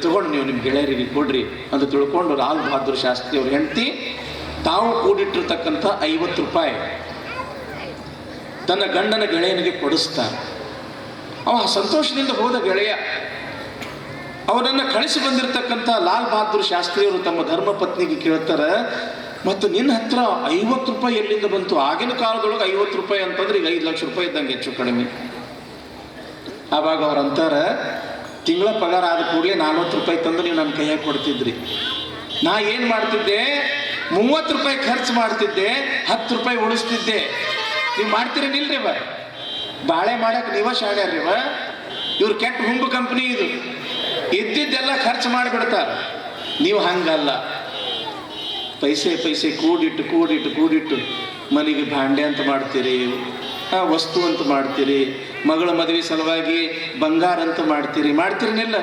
ತಗೊಂಡು ನೀವು ನಿಮ್ಮ ಗೆಳೆಯರಿಗೆ ಕೊಡ್ರಿ ಅಂತ ತಿಳ್ಕೊಂಡು ಲಾಲ್ ಬಹದ್ದೂರ್ ಶಾಸ್ತ್ರಿ ಅವ್ರ ಹೆಂಡತಿ ತಾವು ಕೂಡಿಟ್ಟಿರ್ತಕ್ಕಂಥ 50 ರೂಪಾಯಿ ತನ್ನ ಗಂಡನ ಗೆಳೆಯನಿಗೆ ಕೊಡಿಸ್ತಾರೆ. ಅವ ಸಂತೋಷದಿಂದ ಹೋದ ಗೆಳೆಯ. ಅವನನ್ನು ಕಳಿಸಿ ಬಂದಿರತಕ್ಕಂಥ ಲಾಲ್ ಬಹದ್ದೂರ್ ಶಾಸ್ತ್ರಿಯವರು ತಮ್ಮ ಧರ್ಮ ಪತ್ನಿಗೆ ಕೇಳ್ತಾರೆ, ಮತ್ತು ನಿನ್ನ ಹತ್ರ 50 ರೂಪಾಯಿ ಎಲ್ಲಿಂದ ಬಂತು? ಆಗಿನ ಕಾಲದೊಳಗೆ 50 ರೂಪಾಯಿ ಅಂತಂದ್ರೆ ಈಗ 5 ಲಕ್ಷ ರೂಪಾಯಿ ಇದ್ದಂಗೆ ಹೆಚ್ಚು ಕಡಿಮೆ. ಆವಾಗ ಅವ್ರು ಅಂತಾರೆ, ತಿಂಗಳ ಪಗಾರ ಆದ ಕೂಡಲೇ 40 ರೂಪಾಯಿ ತಂದು ನೀವು ನನ್ನ ಕೈಯಾಗ ಕೊಡ್ತಿದ್ರಿ. ನಾ ಏನು ಮಾಡ್ತಿದ್ದೆ? 30 ರೂಪಾಯಿ ಖರ್ಚು ಮಾಡ್ತಿದ್ದೆ, 10 ರೂಪಾಯಿ ಉಳಿಸ್ತಿದ್ದೆ. ನೀವು ಮಾಡ್ತೀರೇನಿಲ್ರಿ ಬ ಬಾಳೆ ಮಾಡಕ್ಕೆ ನೀವ ಶಾಣ್ಯಾರ್ರಿವ. ಇವ್ರು ಕೆಟ್ಟ ಹುಂಬು ಕಂಪ್ನಿ ಇದು. ಇದ್ದಿದ್ದೆಲ್ಲ ಖರ್ಚು ಮಾಡಿಬಿಡ್ತಾರೆ. ನೀವು ಹಂಗಲ್ಲ. ಪೈಸೆ ಕೂಡಿಟ್ಟು ಮನೆಗೆ ಭಾಂಡೆ ಅಂತ ಮಾಡ್ತೀರಿ, ವಸ್ತು ಅಂತ ಮಾಡ್ತೀರಿ, ಮಗಳ ಮದುವೆ ಸಲುವಾಗಿ ಬಂಗಾರ ಅಂತ ಮಾಡ್ತೀರಿನಿಲ್ಲ.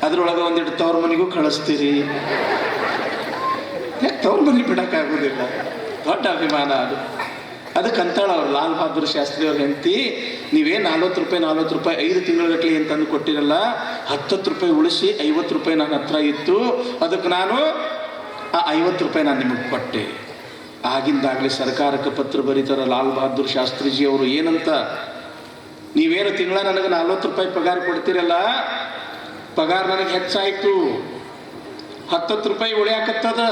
ಅದ್ರೊಳಗೆ ಒಂದಿಟ್ಟು ತವ್ರ ಮನೆಗೂ ಕಳಿಸ್ತೀರಿ. ಯಾಕೆ ತವ್ರ ಮನೆ ಬಿಡೋಕ್ಕಾಗೋದಿಲ್ಲ? ದೊಡ್ಡ ಅಭಿಮಾನ ಅದು. ಅದಕ್ಕಂತಾಳ ಅವ್ರು ಲಾಲ್ ಬಹದ್ದೂರ್ ಶಾಸ್ತ್ರಿ ಅವ್ರ ಹೆಂಡತಿ, ನೀವೇ 40 ರೂಪಾಯಿ 5 ತಿಂಗಳಗಟ್ಟಲೆ ಏನು ತಂದು ಕೊಟ್ಟಿರಲ್ಲ, 10 ರೂಪಾಯಿ ಉಳಿಸಿ 50 ರೂಪಾಯಿ ನನ್ನ ಹತ್ರ ಇತ್ತು, ಅದಕ್ಕೆ ನಾನು ಆ 50 ರೂಪಾಯಿ ನಾನು ನಿಮಗೆ ಕೊಟ್ಟೆ. ಆಗಿಂದಾಗಲೇ ಸರ್ಕಾರಕ್ಕೆ ಪತ್ರ ಬರೀತಾರ ಲಾಲ್ ಬಹದ್ದೂರ್ ಶಾಸ್ತ್ರಿಜಿ ಅವರು. ಏನಂತ? ನೀವೇನು ತಿಂಗಳ ನನಗೆ 40 ರೂಪಾಯಿ ಪಗಾರ ಕೊಡ್ತೀರಲ್ಲ, ಪಗಾರ ನನಗೆ ಹೆಚ್ಚಾಯಿತು, 10 ರೂಪಾಯಿ ಉಳಿಯಾಕತ್ತದ,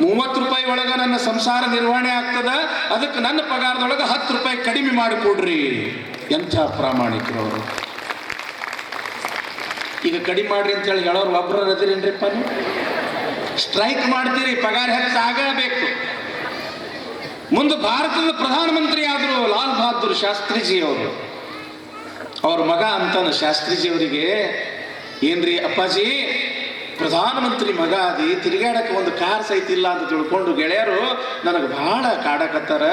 30 ರೂಪಾಯಿ ಒಳಗೆ ನನ್ನ ಸಂಸಾರ ನಿರ್ವಹಣೆ ಆಗ್ತದ, ಅದಕ್ಕೆ ನನ್ನ ಪಗಾರದೊಳಗೆ 10 ರೂಪಾಯಿ ಕಡಿಮೆ ಮಾಡಿಕೊಡ್ರಿ. ಎಂಥ ಪ್ರಾಮಾಣಿಕರು ಅವರು. ಈಗ ಕಡಿಮೆ ಮಾಡ್ರಿ ಅಂತ ಹೇಳಿ ಹೇಳೋರು ಒಬ್ಬರ ಅದಿರೇನ್ರಿಪ್ಪ? ನೀವು ಸ್ಟ್ರೈಕ್ ಮಾಡ್ತೀರಿ, ಪಗಾರ ಹೆಚ್ಚಾಗಬೇಕು. ಮುಂದೆ ಭಾರತದ ಪ್ರಧಾನಮಂತ್ರಿ ಆದರು ಲಾಲ್ ಬಹದ್ದೂರ್ ಶಾಸ್ತ್ರಿಜಿ ಅವರು. ಅವ್ರ ಮಗ ಅಂತಾನೆ ಶಾಸ್ತ್ರಿಜಿ ಅವರಿಗೆ, ಏನ್ರಿ ಅಪ್ಪಾಜಿ, ಪ್ರಧಾನಮಂತ್ರಿ ಮಗ ಅದಿ, ತಿರುಗಾಡಕ್ಕೆ ಒಂದು ಕಾರ್ ಸಹಿತ ಇಲ್ಲ ಅಂತ ತಿಳ್ಕೊಂಡು ಗೆಳೆಯರು ನನಗೆ ಬಹಳ ಕಾಡಕತ್ತಾರ,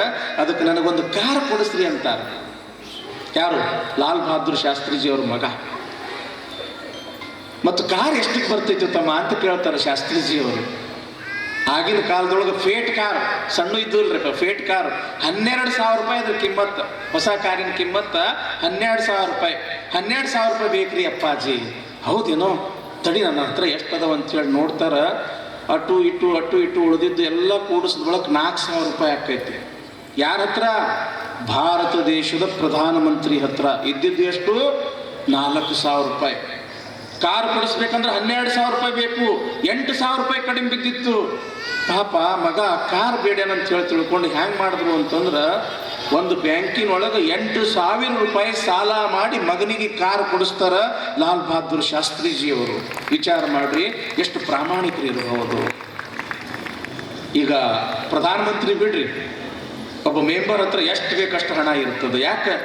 ಅದಕ್ಕೆ ನನಗೊಂದು ಕಾರ್ ಕೊಡಿಸ್ರಿ ಅಂತಾರೆ. ಯಾರು? ಲಾಲ್ ಬಹದ್ದೂರ್ ಶಾಸ್ತ್ರಿಜಿ ಅವ್ರ ಮಗ. ಮತ್ತು ಕಾರ್ ಎಷ್ಟಕ್ಕೆ ಬರ್ತೈತೆ ತಮ್ಮ ಅಂತ ಕೇಳ್ತಾರೆ ಶಾಸ್ತ್ರಿಜಿ ಅವರು. ಆಗಿನ ಕಾಲದೊಳಗೆ ಫೇಟ್ ಕಾರ್ ಸಣ್ಣ ಇದ್ದಿಲ್ರಿ, ಫೇಟ್ ಕಾರ್ 12,000 ರೂಪಾಯಿ ಅದ್ರ ಕಿಮ್ಮತ್ತು. ಹೊಸ ಕಾರಿನ ಕಿಮ್ಮತ್ತು 12,000 ರೂಪಾಯಿ. 12,000 ರೂಪಾಯಿ ಬೇಕ್ರಿ ಅಪ್ಪಾಜಿ. ಹೌದೇನೋ, ತಡಿ ನನ್ನ ಹತ್ರ ಎಷ್ಟದವ ಅಂತೇಳಿ ನೋಡ್ತಾರ. ಅಟ್ಟು ಇಟ್ಟು ಉಳಿದಿದ್ದು ಎಲ್ಲ ಕೂಡಿಸಿದ ಬಳಕ 4,000 ರೂಪಾಯಿ ಆಕೈತಿ. ಯಾರ ಹತ್ರ? ಭಾರತ ದೇಶದ ಪ್ರಧಾನಮಂತ್ರಿ ಹತ್ರ. ಇದ್ದಿದ್ದು ಎಷ್ಟು? 4,000 ರೂಪಾಯಿ. ಕಾರ್ ಕೊಡಿಸ್ಬೇಕಂದ್ರೆ 12,000 ರೂಪಾಯಿ ಬೇಕು. 8,000 ರೂಪಾಯಿ ಕಡಿಮೆ ಬಿದ್ದಿತ್ತು. ಪಾಪ ಮಗ ಕಾರ್ ಬೇಡೇನಂತ ಹೇಳಿ ತಿಳ್ಕೊಂಡು ಹ್ಯಾಂಗೆ ಮಾಡಿದ್ರು ಅಂತಂದ್ರೆ, ಒಂದು ಬ್ಯಾಂಕಿನೊಳಗೆ 8,000 ರೂಪಾಯಿ ಸಾಲ ಮಾಡಿ ಮಗನಿಗೆ ಕಾರ್ ಕೊಡಿಸ್ತಾರ ಲಾಲ್ ಬಹದ್ದೂರ್ ಶಾಸ್ತ್ರಿಜಿ ಅವರು. ವಿಚಾರ ಮಾಡ್ರಿ ಎಷ್ಟು ಪ್ರಾಮಾಣಿಕರು ಇರಬಹುದು. ಈಗ ಪ್ರಧಾನಮಂತ್ರಿ ಬಿಡ್ರಿ, ಒಬ್ಬ ಮೆಂಬರ್ ಹತ್ರ ಎಷ್ಟು ಬೇಕಷ್ಟು ಹಣ ಇರ್ತದೆ. ಯಾಕೆ?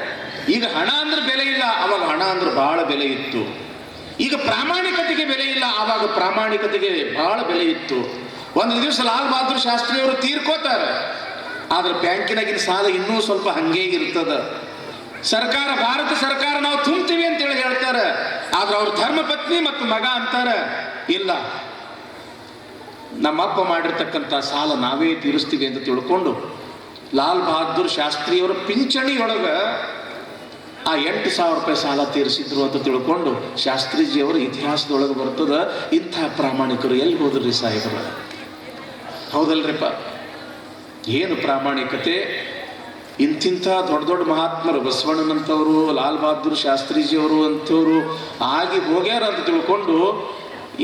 ಈಗ ಹಣ ಅಂದ್ರೆ ಬೆಲೆ ಇಲ್ಲ, ಅವಾಗ ಹಣ ಅಂದ್ರೆ ಬಹಳ ಬೆಲೆ ಇತ್ತು. ಈಗ ಪ್ರಾಮಾಣಿಕತೆಗೆ ಬೆಲೆ ಇಲ್ಲ, ಆವಾಗ ಪ್ರಾಮಾಣಿಕತೆಗೆ ಬಹಳ ಬೆಲೆ ಇತ್ತು. ಒಂದು ದಿವಸ ಲಾಲ್ ಬಹದ್ದೂರ್ ಶಾಸ್ತ್ರಿ ಅವರು ತೀರ್ಕೋತಾರೆ, ಆದ್ರೆ ಬ್ಯಾಂಕಿನಾಗಿನ ಸಾಲ ಇನ್ನೂ ಸ್ವಲ್ಪ ಹಂಗೇ ಇರ್ತದ. ಸರ್ಕಾರ, ಭಾರತ ಸರ್ಕಾರ ನಾವು ತುಂಬ್ತೀವಿ ಅಂತೇಳಿ ಹೇಳ್ತಾರೆ, ಆದ್ರೆ ಅವ್ರ ಧರ್ಮ ಪತ್ನಿ ಮತ್ತು ಮಗ ಅಂತಾರೆ, ಇಲ್ಲ, ನಮ್ಮಪ್ಪ ಮಾಡಿರ್ತಕ್ಕಂಥ ಸಾಲ ನಾವೇ ತೀರಿಸ್ತೀವಿ ಅಂತ ತಿಳ್ಕೊಂಡು ಲಾಲ್ ಬಹದ್ದೂರ್ ಶಾಸ್ತ್ರಿಯವರ ಪಿಂಚಣಿಯೊಳಗೆ ಆ 8,000 ರೂಪಾಯಿ ಸಾಲ ತೀರಿಸಿದ್ರು ಅಂತ ತಿಳ್ಕೊಂಡು ಶಾಸ್ತ್ರಿಜಿಯವರ ಇತಿಹಾಸದೊಳಗೆ ಬರ್ತದ. ಇಂಥ ಪ್ರಾಮಾಣಿಕರು ಎಲ್ಲಿ ಹೋದ್ರಿ ಸಾಹೇಬರ? ಹೌದಲ್ರಿಪ್ಪ? ಏನು ಪ್ರಾಮಾಣಿಕತೆ! ಇಂತಿಂಥ ದೊಡ್ಡ ದೊಡ್ಡ ಮಹಾತ್ಮರು, ಬಸವಣ್ಣನಂಥವರು, ಲಾಲ್ ಬಹದ್ದೂರ್ ಶಾಸ್ತ್ರಿಜಿಯವರು ಅಂಥವರು ಆಗಿ ಹೋಗ್ಯಾರ ಅಂತ ತಿಳ್ಕೊಂಡು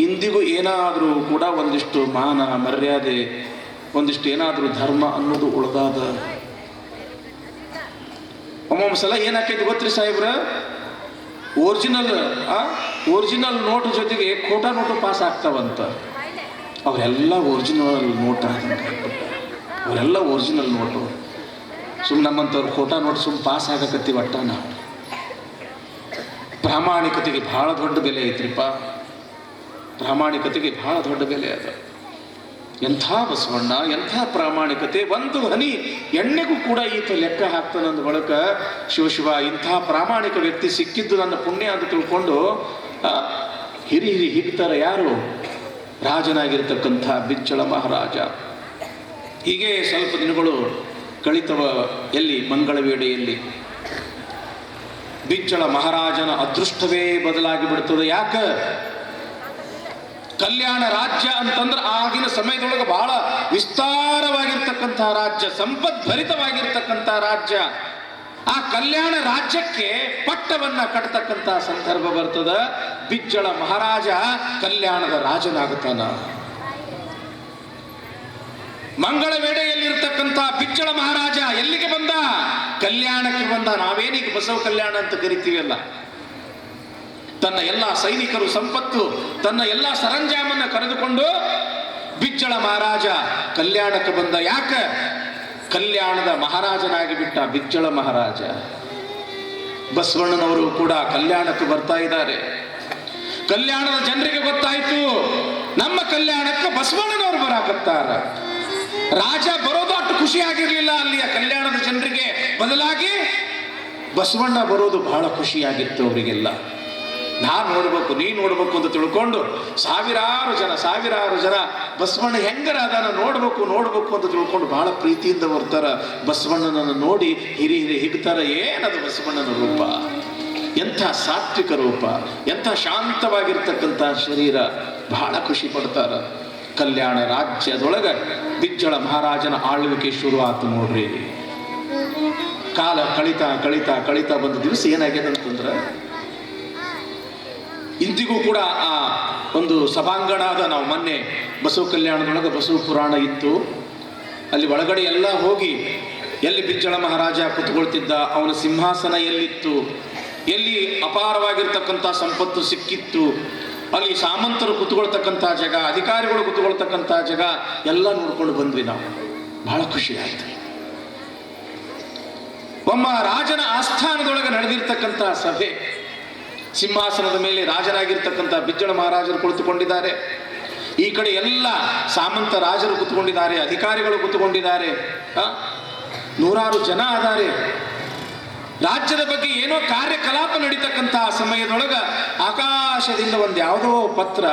ಇಂದಿಗೂ ಏನಾದರೂ ಕೂಡ ಒಂದಿಷ್ಟು ಮಾನ ಮರ್ಯಾದೆ, ಒಂದಿಷ್ಟು ಏನಾದರೂ ಧರ್ಮ ಅನ್ನೋದು ಉಳ್ದಾದ. ಒಮ್ಮೊಮ್ಮೆ ಸಲ ಏನಾಕೈತಿ ಗೊತ್ತ್ರಿ ಸಾಹೇಬ್ರ? ಒರಿಜಿನಲ್ ನೋಟು ಜೊತೆಗೆ ಖೋಟಾ ನೋಟು ಪಾಸ್ ಆಗ್ತಾವಂತ. ಅವರೆಲ್ಲ ಒರಿಜಿನಲ್ ನೋಟ್ ಅವರೆಲ್ಲ ಒರಿಜಿನಲ್ ನೋಟು. ಸುಮ್ಮನೆ ನಮ್ಮಂಥವ್ರು ಖೋಟಾ ನೋಟ್ ಸುಮ್ಮನೆ ಪಾಸ್ ಆಗಕತ್ತೀವಿ ಒಟ್ಟ. ನಾವು ಪ್ರಾಮಾಣಿಕತೆಗೆ ಬಹಳ ದೊಡ್ಡ ಬೆಲೆ ಐತ್ರಿಪ್ಪ. ಪ್ರಾಮಾಣಿಕತೆಗೆ ಬಹಳ ದೊಡ್ಡ ಬೆಲೆ ಅದ. ಎಂಥ ಬಸವಣ್ಣ, ಎಂಥ ಪ್ರಾಮಾಣಿಕತೆ! ಒಂದು ಹನಿ ಎಣ್ಣೆಗೂ ಕೂಡ ಈತ ಲೆಕ್ಕ ಹಾಕ್ತಾನಂದ ಬಳಕ ಶಿವ ಇಂಥ ಪ್ರಾಮಾಣಿಕ ವ್ಯಕ್ತಿ ಸಿಕ್ಕಿದ್ದು ನನ್ನ ಪುಣ್ಯ ಅಂತ ತಿಳ್ಕೊಂಡು ಹಿರಿ ಹಿಗ್ತಾರೆ. ಯಾರು? ರಾಜನಾಗಿರ್ತಕ್ಕಂಥ ಬಿಜ್ಜಳ ಮಹಾರಾಜ. ಹೀಗೆ ಸ್ವಲ್ಪ ದಿನಗಳು ಕಳಿತವ. ಎಲ್ಲಿ? ಮಂಗಳವೇಡೆಯಲ್ಲಿ. ಬಿಜ್ಜಳ ಮಹಾರಾಜನ ಅದೃಷ್ಟವೇ ಬದಲಾಗಿ ಬಿಡ್ತದೆ. ಯಾಕೆ? ಕಲ್ಯಾಣ ರಾಜ್ಯ ಅಂತಂದ್ರೆ ಆಗಿನ ಸಮಯದೊಳಗೆ ಬಹಳ ವಿಸ್ತಾರವಾಗಿರ್ತಕ್ಕಂಥ ರಾಜ್ಯ, ಸಂಪದ್ಭರಿತವಾಗಿರ್ತಕ್ಕಂಥ ರಾಜ್ಯ. ಆ ಕಲ್ಯಾಣ ರಾಜ್ಯಕ್ಕೆ ಪಟ್ಟವನ್ನ ಕಟ್ಟತಕ್ಕಂಥ ಸಂದರ್ಭ ಬರ್ತದ. ಬಿಜ್ಜಳ ಮಹಾರಾಜ ಕಲ್ಯಾಣದ ರಾಜನಾಗುತ್ತಾನ. ಮಂಗಳವೇಡೆಯಲ್ಲಿರ್ತಕ್ಕಂಥ ಬಿಜ್ಜಳ ಮಹಾರಾಜ ಎಲ್ಲಿಗೆ ಬಂದ? ಕಲ್ಯಾಣಕ್ಕೆ ಬಂದ. ನಾವೇನೀಗ ಬಸವ ಕಲ್ಯಾಣ ಅಂತ ಕರಿತೀವಲ್ಲ, ತನ್ನ ಎಲ್ಲ ಸೈನಿಕರು, ಸಂಪತ್ತು, ತನ್ನ ಎಲ್ಲ ಸರಂಜಾಮನ್ನ ಕರೆದುಕೊಂಡು ಬಿಜ್ಜಳ ಮಹಾರಾಜ ಕಲ್ಯಾಣಕ್ಕೆ ಬಂದ. ಯಾಕ? ಕಲ್ಯಾಣದ ಮಹಾರಾಜನಾಗಿ ಬಿಟ್ಟ ಬಿಜ್ಜಳ ಮಹಾರಾಜ. ಬಸವಣ್ಣನವರು ಕೂಡ ಕಲ್ಯಾಣಕ್ಕೆ ಬರ್ತಾ ಇದ್ದಾರೆ. ಕಲ್ಯಾಣದ ಜನರಿಗೆ ಗೊತ್ತಾಯ್ತು, ನಮ್ಮ ಕಲ್ಯಾಣಕ್ಕೆ ಬಸವಣ್ಣನವರು ಬರಾಕತ್ತಾರ. ರಾಜ ಬರೋದು ಅಷ್ಟು ಖುಷಿಯಾಗಿರ್ಲಿಲ್ಲ ಅಲ್ಲಿಯ ಕಲ್ಯಾಣದ ಜನರಿಗೆ, ಬದಲಾಗಿ ಬಸವಣ್ಣ ಬರೋದು ಬಹಳ ಖುಷಿಯಾಗಿತ್ತು ಅವರಿಗೆಲ್ಲ. ನಾನು ನೋಡ್ಬೇಕು, ನೀ ನೋಡ್ಬೇಕು ಅಂತ ತಿಳ್ಕೊಂಡು ಸಾವಿರಾರು ಜನ ಬಸವಣ್ಣ ಹೆಂಗರ ಅದನ್ನ ನೋಡ್ಬೇಕು ಅಂತ ತಿಳ್ಕೊಂಡು ಬಹಳ ಪ್ರೀತಿಯಿಂದ ಬರ್ತಾರ. ಬಸವಣ್ಣನನ್ನು ನೋಡಿ ಹಿರಿ ಹಿಗ್ತಾರ. ಏನದು ಬಸವಣ್ಣನ ರೂಪ, ಎಂಥ ಸಾತ್ವಿಕ ರೂಪ, ಎಂಥ ಶಾಂತವಾಗಿರ್ತಕ್ಕಂಥ ಶರೀರ. ಬಹಳ ಖುಷಿ ಪಡ್ತಾರ. ಕಲ್ಯಾಣ ರಾಜ್ಯದೊಳಗ ಬಿಜ್ಜಳ ಮಹಾರಾಜನ ಆಳ್ವಿಕೆ ಶುರು ಆತು ನೋಡ್ರಿ. ಕಾಲ ಕಳಿತಾ ಬಂದ ದಿವಸ ಏನಾಗ್ಯದ ಅಂತಂದ್ರ, ಇಂದಿಗೂ ಕೂಡ ಆ ಒಂದು ಸಭಾಂಗಣ ಅದ. ನಾವು ಮೊನ್ನೆ ಬಸವ ಕಲ್ಯಾಣದೊಳಗೆ ಬಸವ ಪುರಾಣ ಇತ್ತು. ಅಲ್ಲಿ ಒಳಗಡೆ ಎಲ್ಲ ಹೋಗಿ ಎಲ್ಲಿ ಬಿಜ್ಜಳ ಮಹಾರಾಜ ಕುತ್ಕೊಳ್ತಿದ್ದ, ಅವನ ಸಿಂಹಾಸನ ಎಲ್ಲಿತ್ತು, ಎಲ್ಲಿ ಅಪಾರವಾಗಿರ್ತಕ್ಕಂಥ ಸಂಪತ್ತು ಸಿಕ್ಕಿತ್ತು, ಅಲ್ಲಿ ಸಾಮಂತರು ಕುತ್ಕೊಳ್ತಕ್ಕಂಥ ಜಾಗ, ಅಧಿಕಾರಿಗಳು ಕುತ್ಕೊಳ್ತಕ್ಕಂಥ ಜಾಗ ಎಲ್ಲ ನೋಡ್ಕೊಂಡು ಬಂದ್ವಿ ನಾವು. ಬಹಳ ಖುಷಿ ಆಯ್ತು. ಒಮ್ಮ ರಾಜನ ಆಸ್ಥಾನದೊಳಗೆ ನಡೆದಿರ್ತಕ್ಕಂಥ ಸಭೆ, ಸಿಂಹಾಸನದ ಮೇಲೆ ರಾಜರಾಗಿರ್ತಕ್ಕಂಥ ಬಿಜ್ಜಳ ಮಹಾರಾಜರು ಕುಳಿತುಕೊಂಡಿದ್ದಾರೆ. ಈ ಕಡೆ ಎಲ್ಲ ಸಾಮಂತ ರಾಜರು ಕುತ್ಕೊಂಡಿದ್ದಾರೆ, ಅಧಿಕಾರಿಗಳು ಕುತ್ಕೊಂಡಿದ್ದಾರೆ, ನೂರಾರು ಜನ ಆದಾರೆ. ರಾಜ್ಯದ ಬಗ್ಗೆ ಏನೋ ಕಾರ್ಯಕಲಾಪ ನಡೀತಕ್ಕಂಥ ಸಮಯದೊಳಗ ಆಕಾಶದಿಂದ ಒಂದು ಯಾವುದೋ ಪತ್ರ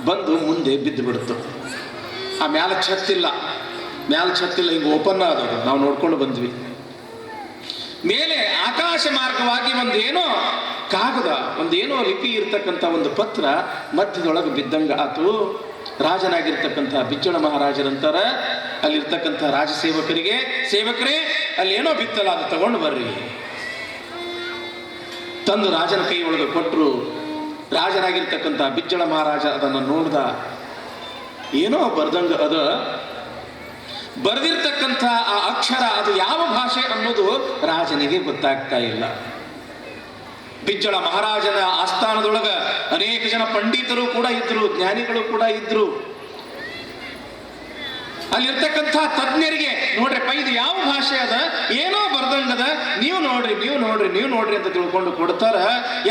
ಬಂದು ಮುಂದೆ ಬಿದ್ದು ಬಿಡ್ತು. ಆ ಮ್ಯಾಲ ಛತ್ತಿಲ್ಲ, ಹಿಂಗೆ ಓಪನ್ ಆದದು. ನಾವು ನೋಡ್ಕೊಂಡು ಬಂದ್ವಿ. ಮೇಲೆ ಆಕಾಶ ಮಾರ್ಗವಾಗಿ ಒಂದೇನೋ ಕಾಗದ, ಒಂದೇನೋ ಲಿಪಿ ಇರ್ತಕ್ಕಂಥ ಒಂದು ಪತ್ರ ಮಧ್ಯದೊಳಗೆ ಬಿದ್ದಂಗ ಆತು. ರಾಜನಾಗಿರ್ತಕ್ಕಂಥ ಬಿಜ್ಜಳ ಮಹಾರಾಜರಂತಾರ ಅಲ್ಲಿರ್ತಕ್ಕಂಥ ರಾಜ ಸೇವಕರೇ ಅಲ್ಲಿ ಏನೋ ಬಿತ್ತಲ್ಲ, ಅದು ತಗೊಂಡು ಬರ್ರಿ. ತಂದು ರಾಜನ ಕೈ ಒಳಗೆ ಕೊಟ್ಟರು. ರಾಜನಾಗಿರ್ತಕ್ಕಂಥ ಬಿಜ್ಜಳ ಮಹಾರಾಜ ಅದನ್ನು ನೋಡ್ದ. ಏನೋ ಬರ್ದಂಗ ಅದ, ಬರೆದಿರ್ತಕ್ಕಂಥ ಆ ಅಕ್ಷರ ಅದು ಯಾವ ಭಾಷೆ ಅನ್ನೋದು ರಾಜನಿಗೆ ಗೊತ್ತಾಗ್ತಾ ಇಲ್ಲ. ಬಿಜ್ಜಳ ಮಹಾರಾಜನ ಆಸ್ಥಾನದೊಳಗ ಅನೇಕ ಜನ ಪಂಡಿತರು ಕೂಡ ಇದ್ರು, ಜ್ಞಾನಿಗಳು ಕೂಡ ಇದ್ರು. ಅಲ್ಲಿರ್ತಕ್ಕಂಥ ತಜ್ಞರಿಗೆ ನೋಡ್ರಿ ಇದು ಯಾವ ಭಾಷೆ ಅದ, ಏನೋ ಬರ್ದಂಗದ, ನೀವು ನೋಡ್ರಿ ಅಂತ ತಿಳ್ಕೊಂಡು ಕೊಡ್ತಾರ.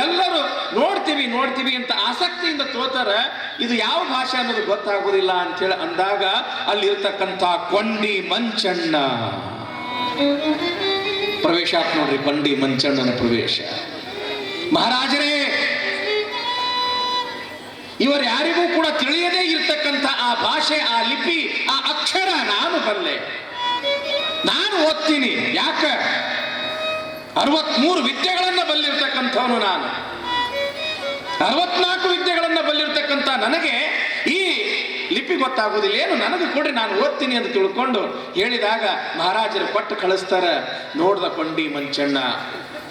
ಎಲ್ಲರೂ ನೋಡ್ತೀವಿ ಅಂತ ಆಸಕ್ತಿಯಿಂದ ತೋತಾರ. ಇದು ಯಾವ ಭಾಷೆ ಅನ್ನೋದು ಗೊತ್ತಾಗೋದಿಲ್ಲ ಅಂತೇಳಿ ಅಂದಾಗ ಅಲ್ಲಿರ್ತಕ್ಕಂಥ ಕೊಂಡಿ ಮಂಚಣ್ಣ ಪ್ರವೇಶ ಆತ್ ನೋಡ್ರಿ. ಕೊಂಡಿ ಮಂಚಣ್ಣನ ಪ್ರವೇಶ. ಮಹಾರಾಜರೇ, ಇವರು ಯಾರಿಗೂ ಕೂಡ ತಿಳಿಯದೇ ಇರ್ತಕ್ಕಂಥ ಆ ಭಾಷೆ, ಆ ಲಿಪಿ, ಆ ಅಕ್ಷರ ನಾನು ಬಲ್ಲೆ, ನಾನು ಓದ್ತೀನಿ. ಯಾಕ? 63 ವಿದ್ಯೆಗಳನ್ನ ಬಲ್ಲಿರ್ತಕ್ಕಂಥವನು ನಾನು. 64 ವಿದ್ಯೆಗಳನ್ನ ಬಲ್ಲಿರ್ತಕ್ಕಂಥ ನನಗೆ ಈ ಲಿಪಿ ಗೊತ್ತಾಗೋದಿಲ್ಲ, ಏನು ನನಗೆ ಕೊಡ್ರಿ, ನಾನು ಓದ್ತೀನಿ ಅಂತ ತಿಳ್ಕೊಂಡು ಹೇಳಿದಾಗ ಮಹಾರಾಜರು ಕೊಟ್ಟು ಕಳಿಸ್ತಾರ. ನೋಡ್ದ ಕೊಂಡಿ ಮಂಚಣ್ಣ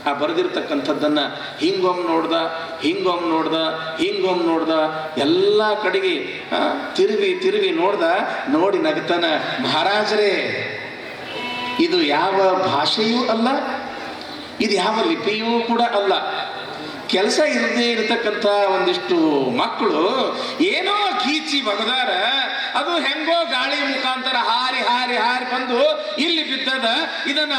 ಆ ಬರೆದಿರ್ತಕ್ಕಂಥದ್ದನ್ನ ಹಿಂಗೊಮ್ಮೆ ನೋಡ್ದ, ಎಲ್ಲ ಕಡೆಗೆ ತಿರುವಿ ನೋಡಿ ನಗ್ತಾನ. ಮಹಾರಾಜರೇ, ಇದು ಯಾವ ಭಾಷೆಯೂ ಅಲ್ಲ, ಇದು ಯಾವ ಲಿಪಿಯೂ ಕೂಡ ಅಲ್ಲ. ಕೆಲಸ ಇರದೇ ಇರತಕ್ಕಂಥ ಒಂದಿಷ್ಟು ಮಕ್ಕಳು ಏನೋ ಕೀಚಿ ಬಗದಾರ, ಅದು ಹೆಂಗೋ ಗಾಳಿ ಮುಖಾಂತರ ಹಾರಿ ಬಂದು ಇಲ್ಲಿ ಬಿದ್ದದ. ಇದನ್ನ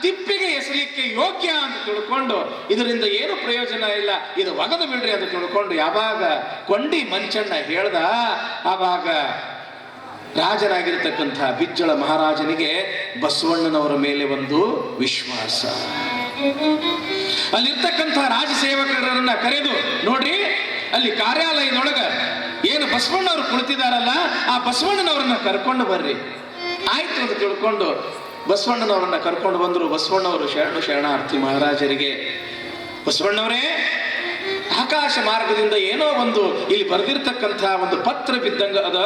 ತಿಪ್ಪಿಗೆ ಎಸಲಿಕ್ಕೆ ಯೋಗ್ಯ ಅಂತ ತಿಳ್ಕೊಂಡು ಇದರಿಂದ ಏನು ಪ್ರಯೋಜನ ಇಲ್ಲ, ಇದು ಒಗದು ಬಿಡ್ರಿ ಅಂತ ತಿಳ್ಕೊಂಡು ಯಾವಾಗ ಕೊಂಡಿ ಮಂಚಣ್ಣ ಹೇಳ್ದ, ಆವಾಗ ರಾಜನಾಗಿರ್ತಕ್ಕಂಥ ಬಿಜ್ಜಳ ಮಹಾರಾಜನಿಗೆ ಬಸವಣ್ಣನವರ ಮೇಲೆ ಒಂದು ವಿಶ್ವಾಸ. ಅಲ್ಲಿರ್ತಕ್ಕಂಥ ರಾಜಸೇವಕರನ್ನ ಕರೆದು, ನೋಡ್ರಿ ಅಲ್ಲಿ ಕಾರ್ಯಾಲಯದೊಳಗ ಏನು ಬಸವಣ್ಣವರು ಕುಳಿತಿದಾರಲ್ಲ, ಆ ಬಸವಣ್ಣನವರನ್ನ ಕರ್ಕೊಂಡು ಬರ್ರಿ. ಆಯ್ತು ಅಂತ ತಿಳ್ಕೊಂಡು ಬಸವಣ್ಣನವರನ್ನ ಕರ್ಕೊಂಡು ಬಂದರು. ಬಸವಣ್ಣವರು ಶರಣಾರ್ಥಿ ಮಹಾರಾಜರಿಗೆ. ಬಸವಣ್ಣವರೇ, ಆಕಾಶ ಮಾರ್ಗದಿಂದ ಏನೋ ಒಂದು ಇಲ್ಲಿ ಬರೆದಿರ್ತಕ್ಕಂಥ ಒಂದು ಪತ್ರ ಬಿದ್ದಂಗ ಅದ.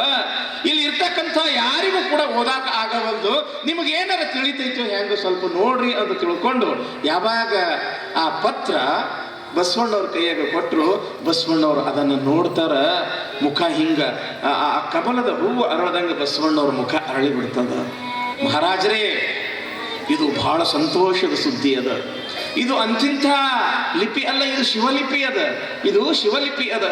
ಇಲ್ಲಿ ಇರ್ತಕ್ಕಂಥ ಯಾರಿಗೂ ಕೂಡ ಓದಾಕ ಆಗವಲ್ದು. ನಿಮಗೆ ಏನಾರ ತಿಳಿತೈತೋ ಹೆಂಗ ಸ್ವಲ್ಪ ನೋಡ್ರಿ ಅಂತ ತಿಳ್ಕೊಂಡು ಯಾವಾಗ ಆ ಪತ್ರ ಬಸವಣ್ಣವ್ರ ಕೈಯಾಗ ಕೊಟ್ಟರು, ಬಸವಣ್ಣವ್ರು ಅದನ್ನು ನೋಡ್ತಾರ. ಮುಖ ಹಿಂಗ ಆ ಕಮಲದ ಹೂವು ಅರಳದಂಗ ಬಸವಣ್ಣವ್ರ ಮುಖ ಅರಳಿ ಬಿಡ್ತದ. ಮಹಾರಾಜರೇ, ಇದು ಬಹಳ ಸಂತೋಷದ ಸುದ್ದಿ ಅದ. ಇದು ಅಂತಿಂಥ ಲಿಪಿ ಅಲ್ಲ, ಇದು ಶಿವಲಿಪಿ ಅದ. ಇದು ಶಿವಲಿಪಿ ಅದ.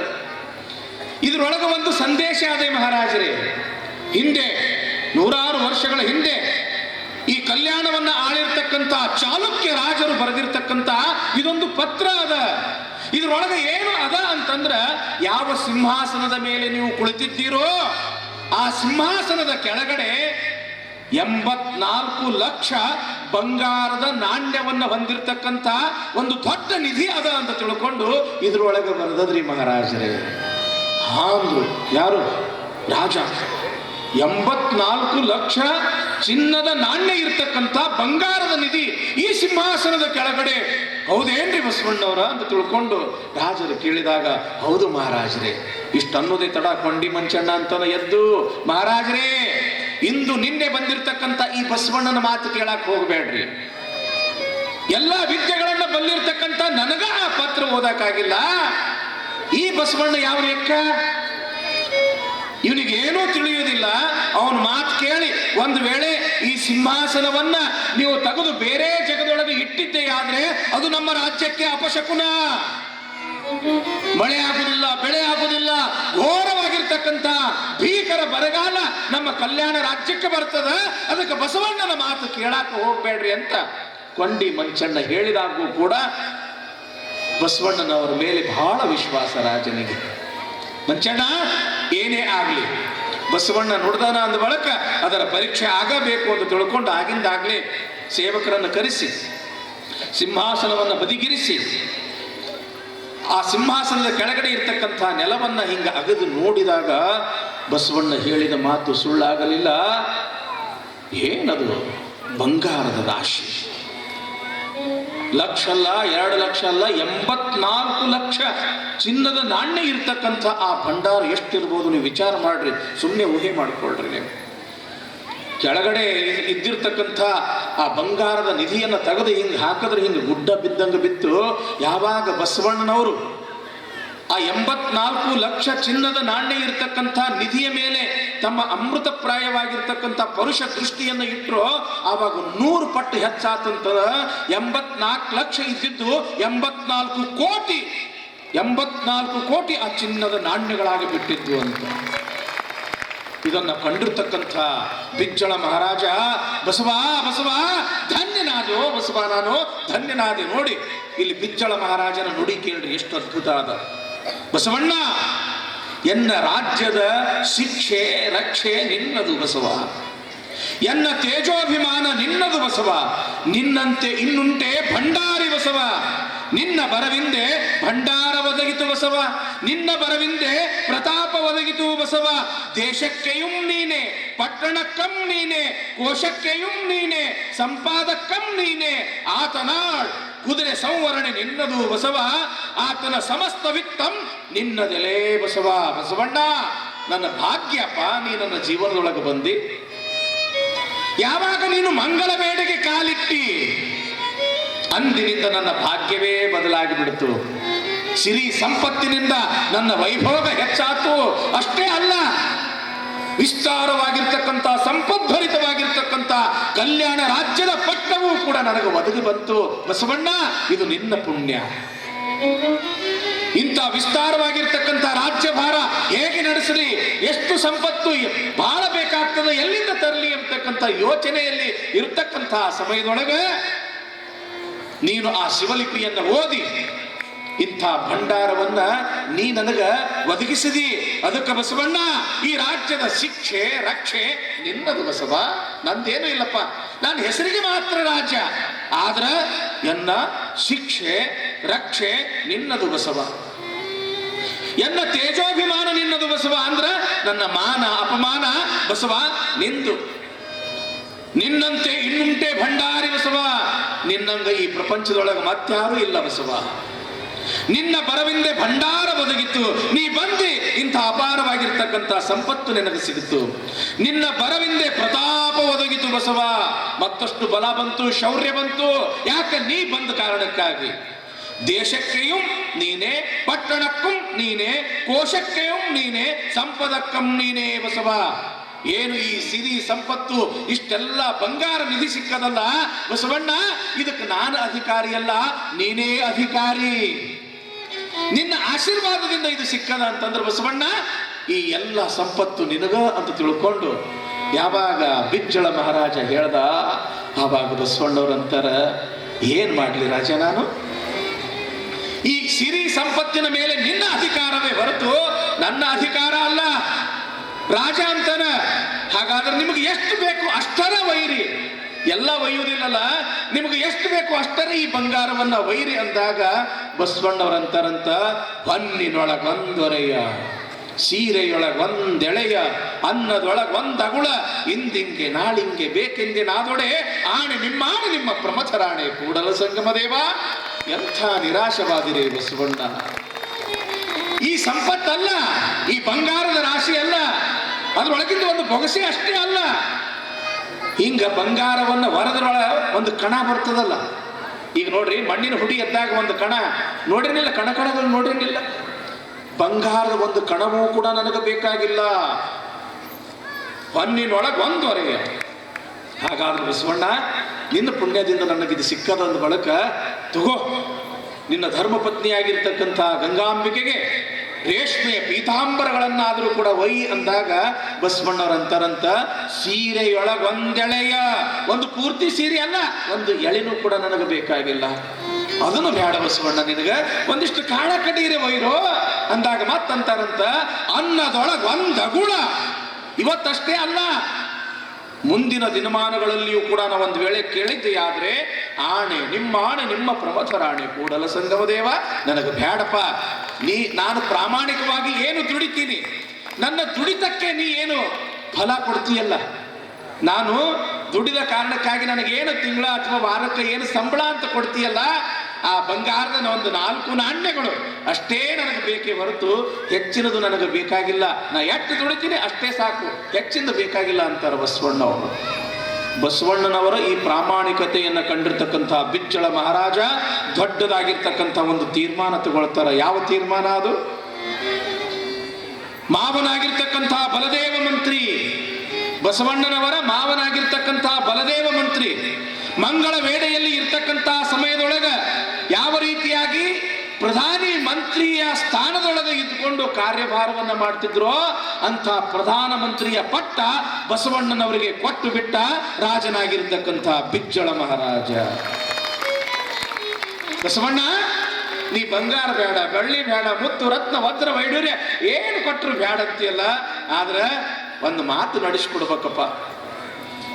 ಇದ್ರೊಳಗೆ ಒಂದು ಸಂದೇಶ ಅದೇ ಮಹಾರಾಜರೇ. ಹಿಂದೆ ನೂರಾರು ವರ್ಷಗಳ ಹಿಂದೆ ಈ ಕಲ್ಯಾಣವನ್ನ ಆಳಿರ್ತಕ್ಕಂಥ ಚಾಲುಕ್ಯ ರಾಜರು ಬರೆದಿರ್ತಕ್ಕಂಥ ಇದೊಂದು ಪತ್ರ ಅದ. ಇದ್ರೊಳಗೆ ಏನು ಅದ ಅಂತಂದ್ರ, ಯಾವ ಸಿಂಹಾಸನದ ಮೇಲೆ ನೀವು ಕುಳಿತಿದ್ದೀರೋ ಆ ಸಿಂಹಾಸನದ ಕೆಳಗಡೆ 84 ಲಕ್ಷ ಬಂಗಾರದ ನಾಣ್ಯವನ್ನ ಹೊಂದಿರತಕ್ಕಂಥ ಒಂದು ದೊಡ್ಡ ನಿಧಿ ಅದ ಅಂತ ತಿಳ್ಕೊಂಡು ಇದ್ರೊಳಗೆ ಬರೆದದ್ರಿ ಮಹಾರಾಜರೇ. ಹಾಂದ್ರು ಯಾರು? ರಾಜ. 84 ಲಕ್ಷ ಚಿನ್ನದ ನಾಣ್ಯ ಇರ್ತಕ್ಕಂಥ ಬಂಗಾರದ ನಿಧಿ ಈ ಸಿಂಹಾಸನದ ಕೆಳಗಡೆ. ಹೌದೇನ್ರಿ ಬಸವಣ್ಣವ್ರ ಅಂತ ತಿಳ್ಕೊಂಡು ರಾಜರು ಕೇಳಿದಾಗ, ಹೌದು ಮಹಾರಾಜರೇ. ಇಷ್ಟನ್ನೋದೇ ತಡ ಕೊಂಡಿ ಮಂಚಣ್ಣ ಅಂತ ಎದ್ದು, ಮಹಾರಾಜರೇ ಇಂದು ನಿನ್ನೆ ಬಂದಿರತಕ್ಕಂಥ ಈ ಬಸವಣ್ಣನ ಮಾತು ಕೇಳಕ್ ಹೋಗ್ಬೇಡ್ರಿ. ಎಲ್ಲ ವಿದ್ಯೆಗಳನ್ನ ಬಲ್ಲಿರ್ತಕ್ಕಂಥ ನನಗ ಆ ಪತ್ರ ಓದಕ್ಕಾಗಿಲ್ಲ. ಈ ಬಸವಣ್ಣ ಯಾವ ಲೆಕ್ಕ? ಇವನಿಗೇನೂ ತಿಳಿಯುವುದಿಲ್ಲ. ಅವನ ಮಾತು ಕೇಳಿ ಒಂದು ವೇಳೆ ಈ ಸಿಂಹಾಸನವನ್ನ ನೀವು ತೆಗೆದು ಬೇರೆ ಜಗದೊಳಗೆ ಇಟ್ಟಿದ್ದೇ ಆದ್ರೆ ಅದು ನಮ್ಮ ರಾಜ್ಯಕ್ಕೆ ಅಪಶಕುನ. ಮಳೆ ಆಗುದಿಲ್ಲ, ಬೆಳೆ ಆಗುದಿಲ್ಲ, ಘೋರವಾಗಿರ್ತಕ್ಕಂಥ ಭೀಕರ ಬರಗಾಲ ನಮ್ಮ ಕಲ್ಯಾಣ ರಾಜ್ಯಕ್ಕೆ ಬರ್ತದ. ಅದಕ್ಕೆ ಬಸವಣ್ಣನ ಮಾತು ಕೇಳಾಕ ಹೋಗ್ಬೇಡ್ರಿ ಅಂತ ಕೊಂಡಿ ಮಂಚಣ್ಣ ಹೇಳಿದಾಗೂ ಕೂಡ ಬಸವಣ್ಣನವರ ಮೇಲೆ ಬಹಳ ವಿಶ್ವಾಸ ರಾಜನಿಗೆ. ಮಂಚಣ್ಣ ಏನೇ ಆಗ್ಲಿ, ಬಸವಣ್ಣ ನುಡ್ದಾನ ಅಂದ ಬಳಕ ಅದರ ಪರೀಕ್ಷೆ ಆಗಬೇಕು ಅಂತ ತಿಳ್ಕೊಂಡು ಆಗಿಂದಾಗ್ಲೇ ಸೇವಕರನ್ನು ಕರೆಸಿ ಸಿಂಹಾಸನವನ್ನು ಬದಿಗಿರಿಸಿ ಆ ಸಿಂಹಾಸನದ ಕೆಳಗಡೆ ಇರ್ತಕ್ಕಂಥ ನೆಲವನ್ನ ಹಿಂಗ ಅಗದು ನೋಡಿದಾಗ ಬಸವಣ್ಣ ಹೇಳಿದ ಮಾತು ಸುಳ್ಳಾಗಲಿಲ್ಲ. ಏನದು? ಬಂಗಾರದ ರಾಶಿ. ಲಕ್ಷ ಅಲ್ಲ, 2 ಲಕ್ಷ ಅಲ್ಲ, 84 ಲಕ್ಷ ಚಿನ್ನದ ನಾಣ್ಯ ಇರ್ತಕ್ಕಂಥ ಆ ಭಂಡಾರ ಎಷ್ಟಿರ್ಬೋದು ನೀವು ವಿಚಾರ ಮಾಡ್ರಿ. ಸುಮ್ಮನೆ ಊಹೆ ಮಾಡಿಕೊಳ್ಳ್ರಿ. ನೀವು ಕೆಳಗಡೆ ಇದ್ದಿರ್ತಕ್ಕಂಥ ಆ ಬಂಗಾರದ ನಿಧಿಯನ್ನು ತೆಗೆದು ಹಿಂಗೆ ಹಾಕಿದ್ರೆ ಹಿಂಗೆ ಗುಡ್ಡ ಬಿದ್ದಂಗೆ ಬಿತ್ತು. ಯಾವಾಗ ಬಸವಣ್ಣನವರು ಆ 84 ಲಕ್ಷ ಚಿನ್ನದ ನಾಣ್ಯ ಇರ್ತಕ್ಕಂಥ ನಿಧಿಯ ಮೇಲೆ ತಮ್ಮ ಅಮೃತಪ್ರಾಯವಾಗಿರ್ತಕ್ಕಂಥ ಪರುಷ ದೃಷ್ಟಿಯನ್ನು ಇಟ್ಟರು, ಆವಾಗ 100 ಪಟ್ಟು ಹೆಚ್ಚಾತಂತ. 84 ಲಕ್ಷ ಇದ್ದಿದ್ದು 84 ಕೋಟಿ, 84 ಕೋಟಿ ಆ ಚಿನ್ನದ ನಾಣ್ಯಗಳಾಗಿ ಬಿಟ್ಟಿದ್ದು ಅಂತ. ಇದನ್ನ ಕಂಡಿರ್ತಕ್ಕಂಥ ಬಿಜ್ಜಳ ಮಹಾರಾಜ, ಬಸವ ಬಸವ ಧನ್ಯನಾದೋ ಬಸವ, ನಾನು ಧನ್ಯನಾದೆ. ನೋಡಿ ಇಲ್ಲಿ ಬಿಜ್ಜಳ ಮಹಾರಾಜನ ನುಡಿ ಕೇಳ್ರಿ, ಎಷ್ಟು ಅದ್ಭುತ ಅದ. ಬಸವಣ್ಣ, ಎನ್ನ ರಾಜ್ಯದ ಶಿಕ್ಷೆ ರಕ್ಷೆ ನಿನ್ನದು ಬಸವ, ಎನ್ನ ತೇಜೋಭಿಮಾನ ನಿನ್ನದು ಬಸವ, ನಿನ್ನಂತೆ ಇನ್ನುಂಟೆ ಭಂಡಾರಿ ಬಸವ, ನಿನ್ನ ಬರವಿಂದೆ ಭಂಡಾರ ಒದಗಿತು ಬಸವ, ನಿನ್ನ ಬರವಿಂದೆ ಪ್ರತಾಪ ಒದಗಿತು ಬಸವ. ದೇಶಕ್ಕೆಯುಂ ನೀನೆ, ಪಟ್ಟಣಕ್ಕಂ ನೀನೆ, ಕೋಶಕ್ಕೆಯುಂ ನೀನೆ, ಸಂಪಾದಕ್ಕಂ ನೀನೆ. ಆತನಾಳ್ ಕುದುರೆ ಸಂವರಣೆ ನಿನ್ನದು ಬಸವ, ಆತನ ಸಮಸ್ತ ವಿತ್ತಂ ನಿನ್ನದೆಲೇ ಬಸವ. ಬಸವಣ್ಣ, ನನ್ನ ಭಾಗ್ಯಪ್ಪ ನೀ ನನ್ನ ಜೀವನದೊಳಗೆ ಬಂದಿ. ಯಾವಾಗ ನೀನು ಮಂಗಳ ಬೇಡೆಗೆ ಕಾಲಿಟ್ಟಿ ಅಂದಿನಿಂದ ನನ್ನ ಭಾಗ್ಯವೇ ಬದಲಾಗಿ ಬಿಡ್ತು. ಸಿರಿ ಸಂಪತ್ತಿನಿಂದ ನನ್ನ ವೈಭೋಗ ಹೆಚ್ಚಾತು. ಅಷ್ಟೇ ಅಲ್ಲ, ವಿಸ್ತಾರವಾಗಿರ್ತಕ್ಕಂಥ ಸಂಪದ್ಭರಿತವಾಗಿರ್ತಕ್ಕಂಥ ಕಲ್ಯಾಣ ರಾಜ್ಯದ ಪಟ್ಟಣವೂ ಕೂಡ ನನಗೆ ಒದಗಿ ಬಂತು. ಬಸವಣ್ಣ, ಇದು ನಿನ್ನ ಪುಣ್ಯ. ಇಂಥ ವಿಸ್ತಾರವಾಗಿರ್ತಕ್ಕಂಥ ರಾಜ್ಯಭಾರ ಹೇಗೆ ನಡೆಸಲಿ, ಎಷ್ಟು ಸಂಪತ್ತು ಬಹಳ ಬೇಕಾಗ್ತದೆ, ಎಲ್ಲಿಂದ ತರಲಿ ಅಂತಕ್ಕಂಥ ಯೋಚನೆಯಲ್ಲಿ ಇರ್ತಕ್ಕಂಥ ಸಮಯದೊಳಗೆ ನೀನು ಆ ಶಿವಲಿಪಿಯನ್ನು ಓದಿ ಇಂಥ ಭಂಡಾರವನ್ನ ನೀ ನನಗ ಒದಗಿಸಿದಿ. ಅದಕ್ಕೆ ಬಸವಣ್ಣ, ಈ ರಾಜ್ಯದ ಶಿಕ್ಷೆ ರಕ್ಷೆ ನಿನ್ನದು ಬಸವ, ನಂದೇನು ಇಲ್ಲಪ್ಪ. ನಾನು ಹೆಸರಿಗೆ ಮಾತ್ರ ರಾಜ್ಯ, ಆದ್ರ ಎನ್ನ ಶಿಕ್ಷೆ ರಕ್ಷೆ ನಿನ್ನದು ಬಸವ, ಎನ್ನ ತೇಜೋಭಿಮಾನ ನಿನ್ನದು ಬಸವ. ಅಂದ್ರ ನನ್ನ ಮಾನ ಅಪಮಾನ ಬಸವ ನಿಂದು. ನಿನ್ನಂತೆ ಇನ್ನುಂಟೆ ಭಂಡಾರಿ ಬಸವ, ನಿನ್ನಂಗ ಈ ಪ್ರಪಂಚದೊಳಗೆ ಮತ್ತಾರೂ ಇಲ್ಲ ಬಸವ. ನಿನ್ನ ಬರವಿಂದೆ ಭಂಡಾರ ಒದಗಿತು, ನೀ ಬಂದಿ ಇಂಥ ಅಪಾರವಾಗಿರ್ತಕ್ಕಂಥ ಸಂಪತ್ತು ನಿನಗೆ ಸಿಗುತ್ತು. ನಿನ್ನ ಬರವಿಂದೆ ಪ್ರತಾಪ ಒದಗಿತು ಬಸವ, ಮತ್ತಷ್ಟು ಬಲ ಬಂತು, ಶೌರ್ಯ ಬಂತು. ಯಾಕೆ? ನೀ ಬಂದ ಕಾರಣಕ್ಕಾಗಿ. ದೇಶಕ್ಕೆಯೂ ನೀನೇ, ಪಟ್ಟಣಕ್ಕೂ ನೀನೇ, ಕೋಶಕ್ಕೆಯೂ ನೀನೇ, ಸಂಪದಕ್ಕಂ ನೀನೇ ಬಸವ. ಏನು ಈ ಸಿರಿ ಸಂಪತ್ತು, ಇಷ್ಟೆಲ್ಲ ಬಂಗಾರ ನಿಧಿ ಸಿಕ್ಕದಲ್ಲ ಬಸವಣ್ಣ, ಇದಕ್ಕೆ ನಾನು ಅಧಿಕಾರಿ ಅಲ್ಲ, ನೀನೇ ಅಧಿಕಾರಿ. ನಿನ್ನ ಆಶೀರ್ವಾದದಿಂದ ಇದು ಸಿಕ್ಕದ ಅಂತಂದ್ರೆ ಬಸವಣ್ಣ, ಈ ಎಲ್ಲ ಸಂಪತ್ತು ನಿನಗ ಅಂತ ತಿಳ್ಕೊಂಡು ಯಾವಾಗ ಬಿಜ್ಜಳ ಮಹಾರಾಜ ಹೇಳ್ದ, ಆವಾಗ ಬಸವಣ್ಣವ್ರಂತಾರ, ಏನ್ ಮಾಡ್ಲಿ ರಾಜ, ನಾನು ಈ ಸಿರಿ ಸಂಪತ್ತಿನ ಮೇಲೆ ನಿನ್ನ ಅಧಿಕಾರವೇ ಹೊರತು ನನ್ನ ಅಧಿಕಾರ ಅಲ್ಲ ರಾಜ ಅಂತಾನ. ಹಾಗಾದ್ರೆ ನಿಮಗೆ ಎಷ್ಟು ಬೇಕು ಅಷ್ಟರ ವೈರಿ, ಎಲ್ಲ ಒಯ್ಯುವುದಿಲ್ಲಲ್ಲ, ನಿಮಗೆ ಎಷ್ಟು ಬೇಕು ಅಷ್ಟರ ಈ ಬಂಗಾರವನ್ನ ವೈರಿ ಅಂದಾಗ ಬಸವಣ್ಣವರಂತಾರಂತ, ಹೊನ್ನಿನೊಳಗೊಂದೊರೆಯ, ಸೀರೆಯೊಳಗೊಂದೆಳೆಯ, ಅನ್ನದೊಳಗೊಂದಗುಳ, ಇಂದಿಂಗೆ ನಾಳಿಂಗೆ ಬೇಕೆಂದೆ ನಾದೊಡೆ, ಆಣೆ ನಿಮ್ಮ ಪ್ರಮಥರಾಣೆ ಕೂಡಲ ಸಂಗಮ ದೇವ. ಎಂಥ ನಿರಾಶವಾದಿರೇ ಬಸವಣ್ಣ. ಈ ಸಂಪತ್ತಲ್ಲ, ಈ ಬಂಗಾರದ ರಾಶಿ ಅಲ್ಲ, ಅದ್ರೊಳಗಿಂದ ಒಂದು ಬೊಗಸೆ ಅಷ್ಟೇ ಅಲ್ಲ. ಹಿಂಗ ಬಂಗಾರವನ್ನ ವರದ್ರೊಳ ಒಂದು ಕಣ ಬರ್ತದಲ್ಲ, ಈಗ ನೋಡ್ರಿ ಮಣ್ಣಿನ ಹುಡಿ ಎದ್ದಾಗ ಒಂದು ಕಣ ನೋಡಿರ್ನಿಲ್ಲ, ಕಣಗಳು ನೋಡಿರ್ನಿಲ್ಲ. ಬಂಗಾರದ ಒಂದು ಕಣವೂ ಕೂಡ ನನಗೆ ಬೇಕಾಗಿಲ್ಲ, ಹೊನ್ನಿನೊಳಗೆ ಒಂದೊರೆಯ. ಹಾಗಾದ್ರೆ ಬಸವಣ್ಣ, ನಿನ್ನ ಪುಣ್ಯದಿಂದ ನನಗಿದು ಸಿಕ್ಕದಂದ ಬಳಕ ತಗೋ, ನಿನ್ನ ಧರ್ಮಪತ್ನಿಯಾಗಿರ್ತಕ್ಕಂಥ ಗಂಗಾಂಬಿಕೆಗೆ ರೇಷ್ಮೆಯ ಪೀತಾಂಬರಗಳನ್ನಾದರೂ ಕೂಡ ಒಯ್ ಅಂದಾಗ ಬಸವಣ್ಣವರಂತಾರಂತ, ಸೀರೆಯೊಳಗೊಂದೆಳೆಯ, ಒಂದು ಪೂರ್ತಿ ಸೀರೆ ಅಲ್ಲ, ಒಂದು ಎಳೆನೂ ಕೂಡ ನನಗೆ ಬೇಕಾಗಿಲ್ಲ, ಅದನ್ನು ಬೇಡ ಬಸವಣ್ಣ, ನಿನಗ ಒಂದಿಷ್ಟು ಕಾಳ ಕಡೀರೆ ಒಯ್ರೋ ಅಂದಾಗ ಮತ್ತಂತಾರಂತ, ಅನ್ನದೊಳಗೊಂದಗುಳ. ಇವತ್ತಷ್ಟೇ ಅಲ್ಲ, ಮುಂದಿನ ದಿನಮಾನಗಳಲ್ಲಿಯೂ ಕೂಡ ನಾವು ಒಂದು ವೇಳೆ ಕೇಳಿದ್ದೆಯಾದ್ರೆ, ಆಣೆ ನಿಮ್ಮ ಪ್ರಮಥರಾಣೆ ಕೂಡಲ ಸಂಗಮ ದೇವ, ನನಗೆ ಬೇಡಪ್ಪ. ನಾನು ಪ್ರಾಮಾಣಿಕವಾಗಿ ಏನು ದುಡಿತೀನಿ, ನನ್ನ ದುಡಿತಕ್ಕೆ ನೀ ಏನು ಫಲ ಕೊಡ್ತೀಯಲ್ಲ, ನಾನು ದುಡಿದ ಕಾರಣಕ್ಕಾಗಿ ನನಗೇನು ತಿಂಗಳ ಅಥವಾ ವಾರಕ್ಕೆ ಏನು ಸಂಬಳ ಅಂತ ಕೊಡ್ತೀಯಲ್ಲ, ಆ ಬಂಗಾರದ ಒಂದು 4 ನಾಣ್ಯಗಳು ಅಷ್ಟೇ ನನಗೆ ಬೇಕೇ ಹೊರತು ಹೆಚ್ಚಿನದು ನನಗೆ ಬೇಕಾಗಿಲ್ಲ. ನಾ ಎಷ್ಟು ದುಡಿತೀನಿ ಅಷ್ಟೇ ಸಾಕು, ಹೆಚ್ಚಿಂದ ಬೇಕಾಗಿಲ್ಲ ಅಂತಾರೆ ಬಸವಣ್ಣವರು. ಬಸವಣ್ಣನವರ ಈ ಪ್ರಾಮಾಣಿಕತೆಯನ್ನು ಕಂಡಿರ್ತಕ್ಕಂಥ ಬಿಜ್ಜಳ ಮಹಾರಾಜ ದೊಡ್ಡದಾಗಿರ್ತಕ್ಕಂಥ ಒಂದು ತೀರ್ಮಾನ ತಗೊಳ್ತಾರ. ಯಾವ ತೀರ್ಮಾನ ಅದು? ಮಾವನಾಗಿರ್ತಕ್ಕಂಥ ಬಲದೇವ ಮಂತ್ರಿ, ಬಸವಣ್ಣನವರ ಮಾವನಾಗಿರ್ತಕ್ಕಂಥ ಬಲದೇವ ಮಂತ್ರಿ ಮಂಗಳ ವೇಳೆಯಲ್ಲಿ ಇರ್ತಕ್ಕಂಥ ಸಮಯದೊಳಗ ಯಾವ ರೀತಿಯಾಗಿ ಪ್ರಧಾನಿ ಮಂತ್ರಿಯ ಸ್ಥಾನದೊಳಗೆ ಇದ್ದುಕೊಂಡು ಕಾರ್ಯಭಾರವನ್ನ ಮಾಡ್ತಿದ್ರೋ ಅಂತ ಪ್ರಧಾನ ಮಂತ್ರಿಯ ಪಟ್ಟ ಬಸವಣ್ಣನವರಿಗೆ ಕೊಟ್ಟು ಬಿಟ್ಟ ರಾಜನಾಗಿರ್ತಕ್ಕಂಥ ಬಿಜ್ಜಳ ಮಹಾರಾಜ. ಬಸವಣ್ಣ, ನೀ ಬಂಗಾರ ಬೇಡ, ಬೆಳ್ಳಿ ಬೇಡ, ಮುತ್ತು ರತ್ನ ವಜ್ರ ವೈಡೂರ್ಯ ಏನು ಕೊಟ್ಟರು ಬೇಡ ಅಂತೀಯಲ್ಲ, ಆದ್ರೆ ಒಂದು ಮಾತು ನಡೆಸಿಕೊಡ್ಬೇಕಪ್ಪ.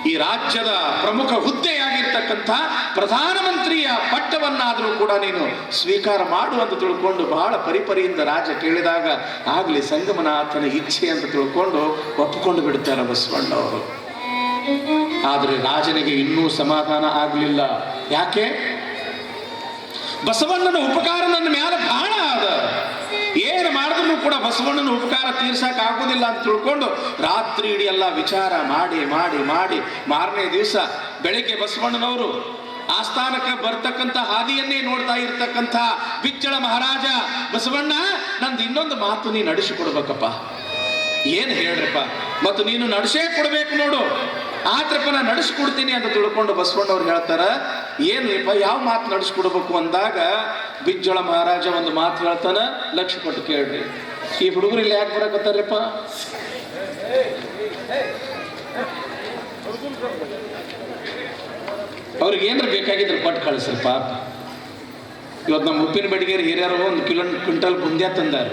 ಈ ರಾಜ್ಯದ ಪ್ರಮುಖ ಹುದ್ದೆಯಾಗಿರ್ತಕ್ಕಂಥ ಪ್ರಧಾನಮಂತ್ರಿಯ ಪಟ್ಟವನ್ನಾದರೂ ಕೂಡ ನೀನು ಸ್ವೀಕಾರ ಮಾಡು ಅಂತ ತಿಳ್ಕೊಂಡು ಬಹಳ ಪರಿಪರಿಯಿಂದ ರಾಜ ಕೇಳಿದಾಗ, ಆಗ್ಲಿ ಸಂಗಮನಾಥನ ಇಚ್ಛೆ ಅಂತ ತಿಳ್ಕೊಂಡು ಒಪ್ಪಿಕೊಂಡು ಬಿಡ್ತಾರೆ ಬಸವಣ್ಣವರು. ಆದರೆ ರಾಜನಿಗೆ ಇನ್ನೂ ಸಮಾಧಾನ ಆಗಲಿಲ್ಲ. ಯಾಕೆ? ಬಸವಣ್ಣನ ಉಪಕಾರ ನನ್ನ ಮ್ಯಾಲ ಬಹಳ ಅದ, ಏನು ಮಾಡಿದ್ರು ಕೂಡ ಬಸವಣ್ಣನ ಉಪಕಾರ ತೀರ್ಸಕ್ ಆಗುದಿಲ್ಲ ಅಂತ ತಿಳ್ಕೊಂಡು ರಾತ್ರಿ ಇಡೀ ಎಲ್ಲ ವಿಚಾರ ಮಾಡಿ ಮಾಡಿ ಮಾಡಿ ಮಾರನೇ ದಿವಸ ಬೆಳಿಗ್ಗೆ ಬಸವಣ್ಣನವರು ಆಸ್ಥಾನಕ್ಕೆ ಬರ್ತಕ್ಕಂಥ ಹಾದಿಯನ್ನೇ ನೋಡ್ತಾ ಇರ್ತಕ್ಕಂಥ ಬಿಜ್ಜಳ ಮಹಾರಾಜ, ಬಸವಣ್ಣ ನಂದು ಇನ್ನೊಂದು ಮಾತು ನೀ ನಡೆಸಿಕೊಡ್ಬೇಕಪ್ಪ. ಏನ್ ಹೇಳ್ರಪ್ಪ? ಮತ್ತು ನೀನು ನಡೆಸೇ ಕೊಡ್ಬೇಕು ನೋಡು. ಆತ್ರಪ್ಪ ನಾನು ನಡೆಸ್ಕೊಡ್ತೀನಿ ಅಂತ ತಿಳ್ಕೊಂಡು ಬಸವಣ್ಣವ್ರು ಹೇಳ್ತಾರ, ಏನ್ರಿಪ್ಪ ಯಾವ ಮಾತು ನಡೆಸ್ಕೊಡ್ಬೇಕು ಅಂದಾಗ ಬಿಜ್ಜಳ ಮಹಾರಾಜ ಒಂದು ಮಾತು ಹೇಳ್ತಾನ, ಲಕ್ಷ್ಯ ಕೊಟ್ಟು ಕೇಳ್ರಿ. ಈ ಹುಡುಗರು ಇಲ್ಲಿ ಯಾಕೆ ಬರಕತ್ತಾರಪ್ಪ? ಅವ್ರಿಗೆ ಏನ್ರ ಬೇಕಾಗಿದ್ರು ಕೊಟ್ಟು ಕಳಿಸ್ರಪ್ಪ. ಇವತ್ತು ನಮ್ಮ ಉಪ್ಪಿನ ಬೆಡಗೇರಿ ಹಿರಿಯರು 1 ಕ್ವಿಂಟಲ್ ಬುಂದ್ಯಾ ತಂದಾರ,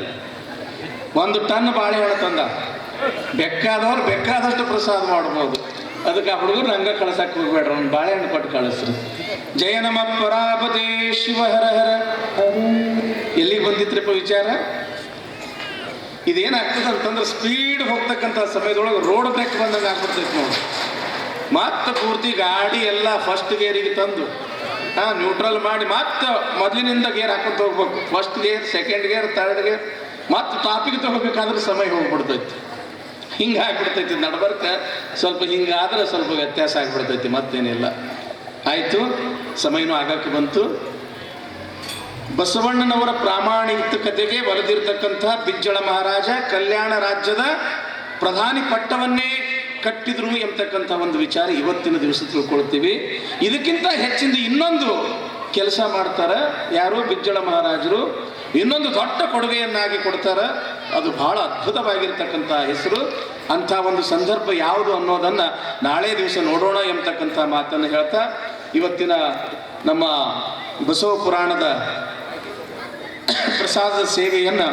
1 ಟನ್ ಬಾಳೆಹಣ್ಣು ತಂದ. ಬೇಕಾದವ್ರು ಬೇಕಾದಷ್ಟು ಪ್ರಸಾದ ಮಾಡ್ಬೋದು. ಅದಕ್ಕೆ ಆ ಹುಡುಗರು ಹಂಗ ಕಳ್ಸಕ್ ಹೋಗ್ಬೇಡ್ರ, ಒಂದು ಬಾಳೆಹಣ್ಣು ಕೊಟ್ಟು ಕಳಿಸ್ರಿ. ಜಯ ನಮ ಪರಾಪದೇ ಶಿವ ಹರ ಹರ. ಎಲ್ಲಿಗೆ ಬಂದಿತ್ರಪ್ಪ ವಿಚಾರ? ಇದೇನಾಗ್ತದೆ ಅಂತಂದ್ರೆ ಸ್ಪೀಡ್ ಹೋಗ್ತಕ್ಕಂಥ ಸಮಯದೊಳಗೆ ರೋಡ್ ಬ್ರೇಕ್ ಬಂದಂಗೆ ಆಗ್ಬಿಡ್ತೈತೆ ನೋಡಿ. ಮತ್ತೆ ಪೂರ್ತಿ ಗಾಡಿ ಎಲ್ಲ ಫಸ್ಟ್ ಗೇರಿಗೆ ತಂದು ನ್ಯೂಟ್ರಲ್ ಮಾಡಿ ಮತ್ತೆ ಮೊದಲಿನಿಂದ ಗೇರ್ ಹಾಕೊಂತ ಹೋಗ್ಬೇಕು. First gear, second gear, third gear, ಮತ್ತೆ ಟಾಪಿಗೆ ತಗೋಬೇಕಾದ್ರೆ ಸಮಯ ಹೋಗ್ಬಿಡ್ತೈತಿ. ಹಿಂಗೆ ಆಗ್ಬಿಡ್ತೈತಿ ನಡ್ಬರ್ಕ. ಸ್ವಲ್ಪ ಹಿಂಗಾದ್ರೆ ಸ್ವಲ್ಪ ವ್ಯತ್ಯಾಸ ಆಗ್ಬಿಡ್ತೈತಿ, ಮತ್ತೇನಿಲ್ಲ. ಆಯಿತು, ಸಮಯನೂ ಆಗಕ್ಕೆ ಬಂತು. ಬಸವಣ್ಣನವರ ಪ್ರಾಮಾಣಿಕತೆಗೆ ಒಲಿದಿರ್ತಕ್ಕಂಥ ಬಿಜ್ಜಳ ಮಹಾರಾಜ ಕಲ್ಯಾಣ ರಾಜ್ಯದ ಪ್ರಧಾನಿ ಪಟ್ಟವನ್ನೇ ಕಟ್ಟಿದ್ರು ಎಂಬತಕ್ಕಂಥ ಒಂದು ವಿಚಾರ ಇವತ್ತಿನ ದಿವಸ ತಿಳ್ಕೊಳ್ತೀವಿ. ಇದಕ್ಕಿಂತ ಹೆಚ್ಚಿಂದ ಇನ್ನೊಂದು ಕೆಲಸ ಮಾಡ್ತಾರೆ ಯಾರು, ಬಿಜ್ಜಳ ಮಹಾರಾಜರು ಇನ್ನೊಂದು ದೊಡ್ಡ ಕೊಡುಗೆಯನ್ನಾಗಿ ಕೊಡ್ತಾರೆ. ಅದು ಬಹಳ ಅದ್ಭುತವಾಗಿರ್ತಕ್ಕಂಥ ಹೆಸರು. ಅಂಥ ಒಂದು ಸಂದರ್ಭ ಯಾವುದು ಅನ್ನೋದನ್ನು ನಾಳೆ ದಿವಸ ನೋಡೋಣ ಎಂಬತಕ್ಕಂಥ ಮಾತನ್ನು ಹೇಳ್ತಾ ಇವತ್ತಿನ ನಮ್ಮ ಬಸವ ಪುರಾಣದ ಪ್ರಸಾದದ ಸೇವೆಯನ್ನು